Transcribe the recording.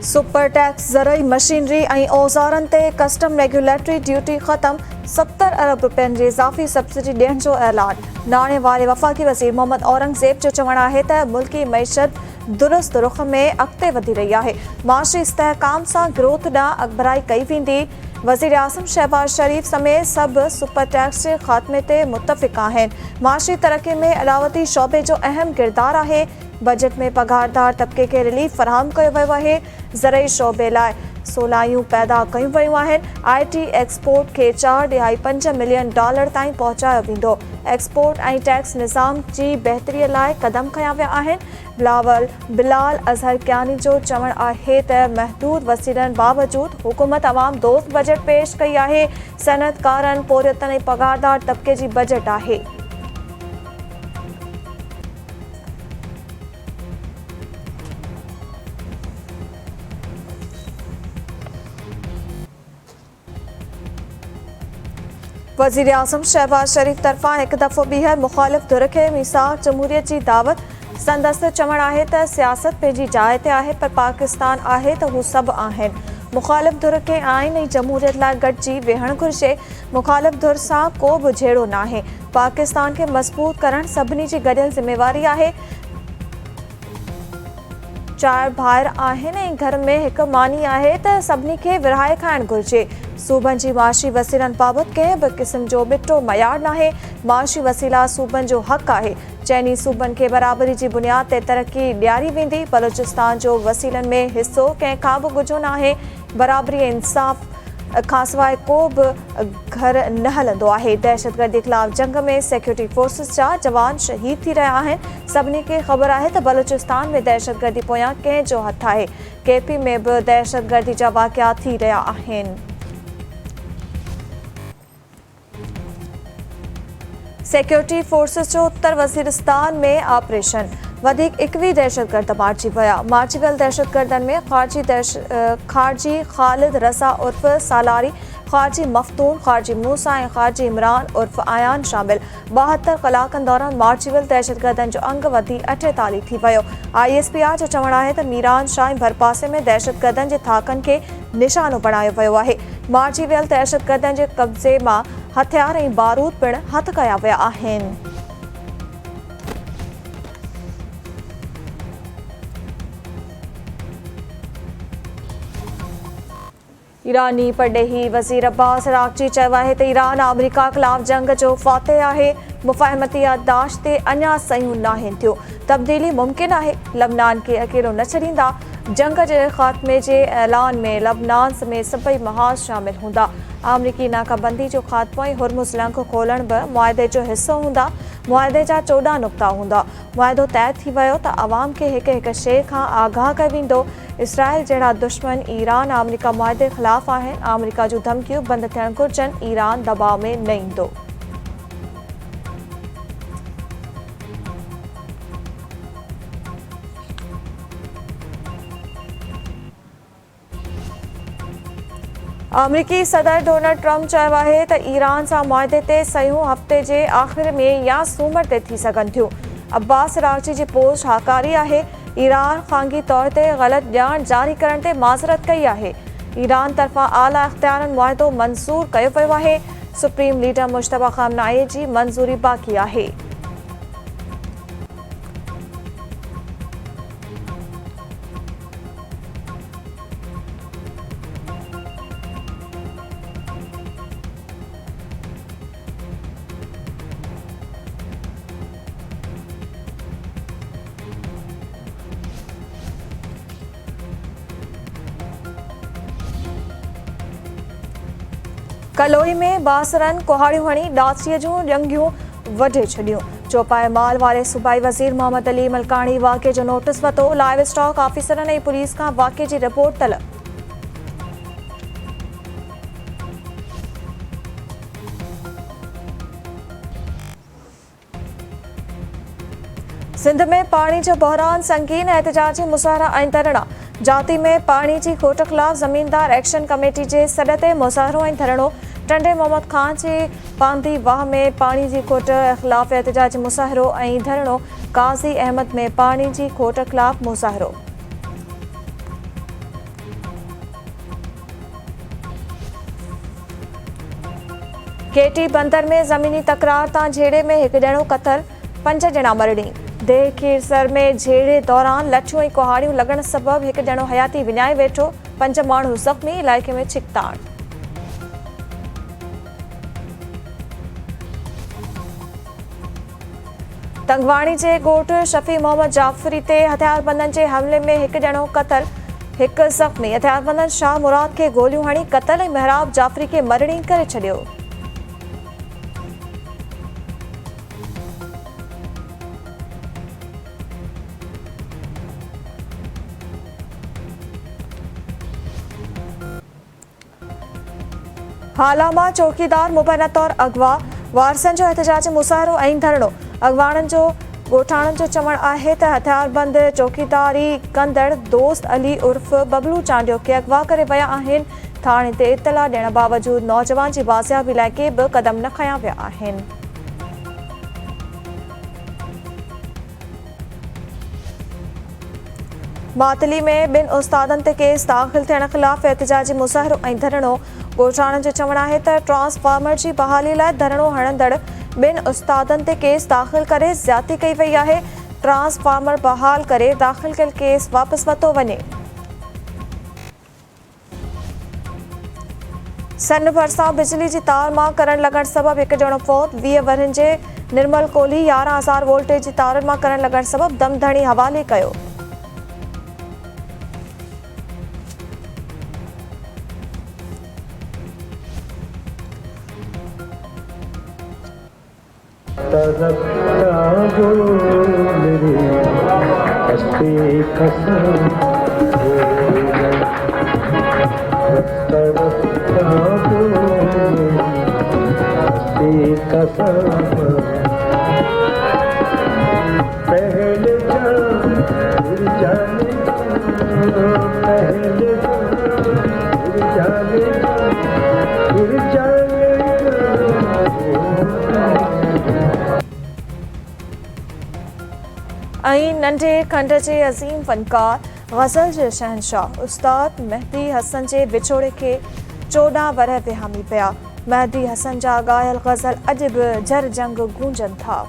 Super tax ज़रई machinery ऐं औज़ारनि ते custom regulatory duty ख़त्म 70 अरब रुपयनि जी इज़ाफ़ी सब्सिडी ॾियण जो ऐलान। नाणे वारे वफ़ाक़ी वज़ीर मोहम्मद औरंगज़ेब जो चवणु आहे त मुल्की मईशत दुरुस्त रुख़ में अॻिते वधी रही आहे। माशी इस्तेहकाम सां ग्रोथ ॾांहुं अॻिभराई कई वेंदी। वज़ीर आज़म शहबाज शरीफ़ समेत सभु सुपर टैक्स जे ख़ात्मे ते मुतफ़िक़ आहिनि। माशी तरक़ी में अलावती शोबे जो अहम किरदारु आहे। बजट में पघारदार तबिके खे रिलीफ फराहम कयो वियो आहे। ज़रई शोबे लाइ सोलायूं पैदा कयूं वयूं आहिनि। IT एक्सपोर्ट खे 4.5 मिलियन डॉलर ताईं पहुचायो वेंदो। एक्सपोर्ट ऐं टैक्स निज़ाम जी बहितरीअ लाइ क़दम खयां विया आहिनि। बिलाल अज़हर कियानी जो चवणु आहे त महदूद वसीलनि बावजूदि हुकूमत अवाम दोस्त बजट पेश कई आहे। सनअतकारनि पोरियतनि ऐं पघारदार तबिके जी बजट आहे। वज़ीर आज़म शहबाज शरीफ़ तरफ़ां हिकु दफ़ो ॿीहर मुख़ालिफ़ धुर खे मीसाक जमहूरियत जी दावत। संदसि चवणु आहे त सियासत पंहिंजी जाइ ते आहे पर पाकिस्तान आहे त हू सभु आहिनि। मुख़ालिफ़ धुर खे आइन ऐं जमहूरियत लाइ गॾिजी वेहणु घुरिजे। मुख़ालिफ़ धुर सां को बि झेड़ो नाहे। पाकिस्तान खे मज़बूत करणु सभिनी जी गॾियल ज़िम्मेवारी आहे। चार भाइर आहिनि ऐं घर में हिकु मानी आहे त सभिनी खे विरहाए खाइणु घुरिजे। सूबनि जी माशी वसीलनि बाबति कंहिं बि क़िस्म जो ॿिटो मयार नाहे। माशी वसीला सूबनि जो हक़ आहे। चइनी सूबनि खे बराबरी जी बुनियाद ते तरक़ी ॾियारी वेंदी। बलूचिस्तान जो वसीलनि में हिसो कंहिंखां बि ॻुझो नाहे। बराबरी ऐं इंसाफ़ खां सवाइ को बि घर न हलंदो आहे। दहशतगर्दी ख़िलाफ़ जंग में सिक्योरिटी फोर्सिस जा जवान शहीद थी रहिया आहिनि। सभिनी खे ख़बर आहे त बलूचिस्तान में दहशतगर्दी पोयां कंहिं जो हथु आहे। KP में बि दहशतगर्दी जा वाक़िया थी रहिया आहिनि। सिक्योरिटी फोर्सिस जो उत्तर वज़ीरिस्तान में ऑपरेशन। वधीक 21 दहशतगर्द मारिजी विया। मारिजी वियल दहशतगर्दनि में ख़ारजी ख़ालिद रज़ा उर्फ़ सालारी, ख़ारजी मफ़तून, ख़ारजी मूसा ऐं ख़ारजी इमरान उर्फ़ आयान शामिल। 72 कलाकनि दौरान मारिजी वियल दहशतगर्दनि जो अंग वधी 48 थी वियो। ISPR जो चवणु आहे त मीरान शाह ऐं भरपासे में दहशतगर्दनि जे थाकनि खे निशानो बणायो वियो आहे। मारिजी वियल दहशतगर्दनि जे कब्ज़े मां हथियार ऐं बारूद पिणु हथु कया विया आहिनि। ईरानी परॾेही वज़ीर अब्बास अराग़ची चयो आहे त ईरान अमरीका ख़िलाफ़ जंग जो फ़ातिह आहे। मुफ़ाहिमती याददाश्त ते अञा सयूं नाहिनि थियूं। तब्दीली मुमकिन आहे। लबनान खे अकेलो न छॾींदा। जंग जे ख़ात्मे जे ऐलान में लबनान समेत सभई महाज़ शामिल हूंदा। अमरीकी नाकाबंदी जो ख़ात्मो ऐं हुर्मुज़ लंघ खोलण बि मुआहिदे जो हिसो हूंदा। मुआहिदे जा 14 नुक़्ता हूंदा। मुआहिदो तइ थी वियो त अवाम खे हिक हिक शइ खां आगाह कयो वेंदो। इसराइल जहिड़ा दुश्मन ईरान अमरीका मुआहिदे ख़िलाफ़ आहिनि। अमरीका जूं धमकियूं बंदि थियणु घुरिजनि। ईरान दबाव में न ईंदो। अमरीकी सदर डोनाल्ड ट्रम्प चयो आहे त ईरान सां मुआहिदे ते सयूं हफ़्ते जे आख़िर में या सूमर ते थी सघनि थियूं। अब्बास अराग़ची जी पोस्ट हाकारी आहे। ईरान ख़ानगी तौर ते ग़लति ॼाण जारी करण ते माज़रत कई आहे। ईरान तरफ़ां आला इख़्तियारनि मुआहिदो मंज़ूर कयो वियो आहे। सुप्रीम लीडर मुश्तबा ख़ामनाई जी मंज़ूरी बाक़ी आहे। कलोई में बासरनि कुहाड़ियूं हणी ॾासीअ जूं ॼंगियूं वढे छॾियूं। चौपाए माल वारे सूबाई वज़ीर मोहम्मद अली मलकाणी वाक़े जो नोटिस वरितो। लाइव स्टॉक ऑफिसरनि ऐं पुलिस खां वाक़े जी रिपोर्ट तलब। सिंध में पाणी जो बहरान संगीन। एहतिजाजी मुज़ाहरा ऐं धरणा। जाती में पाणी जी खोट ख़िलाफ़ ज़मीनदार एक्शन कमेटी जे सॾ ते मुज़ाहरो ऐं धरणो। टंडे मोहम्मद खान जी पांदी वाह में पाणी जी खोट ख़िलाफ़ एहतिजाजी मुज़ाहरो ऐं धरणो। काज़ी अहमद में पाणी जी खोट ख़िलाफ़ मुज़ाहरो। केटी बंदर में ज़मीनी तकरार तां झेड़े में एक ॼणो क़तल, 5 ॼणा मरणी। देह खीरसर में झेड़े दौरान लठियूं ऐं कुहाड़ियूं लॻण सबबि हिकु ॼणो हयाती विञाए वेठो, 5 माण्हू ज़ख़्मी, इलाइक़े में छिकताण। तंगवाणी जे ॻोठ शफ़ी मोहम्मद जाफ़री ते हथियारबंदनि जे हमले में हिकु ॼणो क़तल, 1 ज़ख़्मी। हथियारबंदनि शाह मुराद खे गोलियूं हणी क़तल ऐं महराब जाफ़री खे मरणी करे छॾियो। हालामा चौकीदार मुबैना तौर अगवा, वारसनि जो एहतजाज मुज़ाहिरो ऐं धरणो। अगवाणनि जो ॻोठाणनि जो चवणु आहे त हथियारबंद चौकीदारी कंदड़ दोस्त अली उर्फ़ बबलू चांडियो खे अगवा करे विया आहिनि। थाणे ते इतला ॾियण बावजूदि नौजवान जी बाज़ियाबी लाइ के बि क़दम न खंया विया आहिनि। मातली में 2 उस्तादनि ते केस दाख़िल थियण ख़िलाफ़ एहतजाजी मुज़ाहिरो ऐं धरणो। ॻोठाणनि जो चवणु आहे त ट्रांसफार्मर जी बहाली लाइ धरणो हणंदड़ 2 उस्तादनि ते केस दाख़िल करे ज़्यादती कई वई आहे। ट्रांसफार्मर बहाल करे दाख़िल कयल केस वापसि वरितो वञे। सन भरिसां बिजली जी तार मां करंट लॻण सबबि हिकु ॼणो फौत, 20 वरनि जे निर्मल कोहली 11,000 वोल्टेज जी तारुनि मां करंट लॻण सबबि दमधणी हवाले कयो। ऐं नंढे खंड जे अज़ीम फनकार ग़ज़ल जे शहनशाह उस्ताद मेहदी हसन जे विछोड़े खे 14 वर विहामी पिया। मेहदी हसन जा ॻायल ग़ज़ल अॼु बि जर जंग गूंजनि था।